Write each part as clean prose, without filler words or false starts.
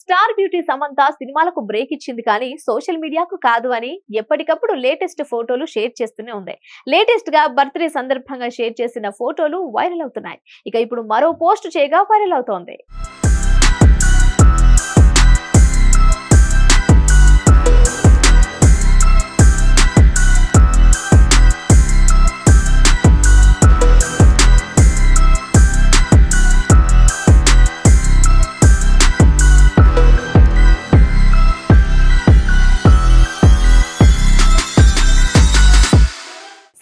Star beauty Samantha సినిమాలకు break ఇచ్చింది కానీ సోషల్ మీడియాకు కాదు అని ఎప్పటికప్పుడు లేటెస్ట్ ఫోటోలు షేర్ చేస్తూనే ఉంది. లేటెస్ట్ గా బర్త్డే సందర్భంగా షేర్ చేసిన ఫోటోలు వైరల్ అవుతున్నాయి. ఇక ఇప్పుడు మరో పోస్ట్ చేయగా వైరల్ అవుతోంది.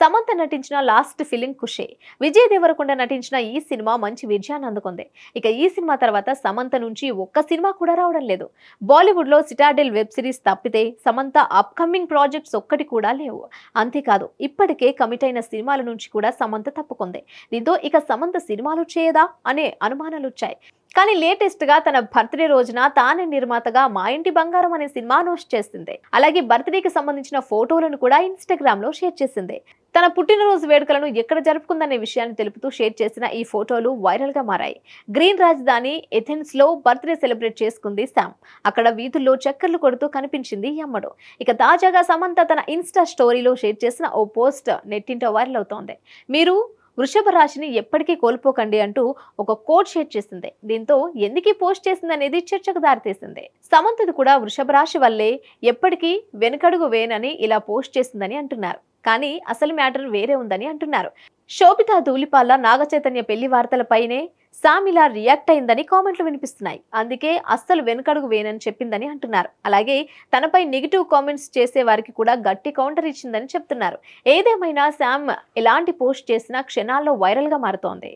సమంత నటించిన లాస్ట్ ఫిలిం ఖుషే. విజయ్ దేవరకొండ నటించిన ఈ సినిమా మంచి విజయాన్ని అందుకుంది. ఇక ఈ సినిమా తర్వాత సమంత నుంచి ఒక్క సినిమా కూడా రావడం లేదు. బాలీవుడ్ లో సిటాడెల్ వెబ్ సిరీస్ తప్పితే సమంత అప్కమింగ్ ప్రాజెక్ట్స్ ఒక్కటి కూడా లేవు. అంతేకాదు ఇప్పటికే కమిట్ అయిన సినిమాల నుంచి కూడా సమంత తప్పుకుంది. దీంతో ఇక సమంత సినిమాలు చేయదా అనే అనుమానాలు వచ్చాయి. కానీ లేటెస్ట్ గా తన బర్త్డే రోజున తానే నిర్మాతగా మా ఇంటి బంగారం అనే సినిమా అనౌన్స్ చేసింది. అలాగే బర్త్డేకి సంబంధించిన ఫోటోలను కూడా ఇన్స్టాగ్రామ్ లో షేర్ చేసింది. తన పుట్టినరోజు వేడుకలను ఎక్కడ జరుపుకుందనే విషయాన్ని తెలుపుతూ షేర్ చేసిన ఈ ఫోటోలు వైరల్ గా మారాయి. గ్రీన్ రాజధాని ఎథెన్స్ లో బర్త్డే సెలబ్రేట్ చేసుకుంది శామ్. అక్కడ వీధుల్లో చక్కర్లు కొడుతూ కనిపించింది ఈ అమ్మడు. ఇక తాజాగా సమంత తన ఇన్స్టా స్టోరీలో షేర్ చేసిన ఓ పోస్ట్ నెట్టింట వైరల్ అవుతోంది. మీరు వృషభ రాశిని ఎప్పటికీ కోల్పోకండి అంటూ ఒక కోట్ షేర్ చేసింది. దీంతో ఎందుకు పోస్ట్ చేసింది అనేది చర్చకు దారితీసింది. సమంతది కూడా వృషభ రాశి వల్లే ఎప్పటికీ వెనుకడుగు వేనని ఇలా పోస్ట్ చేసిందని అంటున్నారు. కానీ అసలు మ్యాటర్ వేరే ఉందని అంటున్నారు. శోభితా ధూళిపాల నాగచైతన్య పెళ్లి వార్తలపైనే శామ్ ఇలా రియాక్ట్ అయిందని కామెంట్లు వినిపిస్తున్నాయి. అందుకే అస్సలు వెనుకడుగు వేనని చెప్పిందని అంటున్నారు. అలాగే తనపై నెగిటివ్ కామెంట్స్ చేసే వారికి కూడా గట్టి కౌంటర్ ఇచ్చిందని చెప్తున్నారు. ఏదేమైనా శామ్ ఎలాంటి పోస్ట్ చేసినా క్షణాల్లో వైరల్ గా మారుతోంది.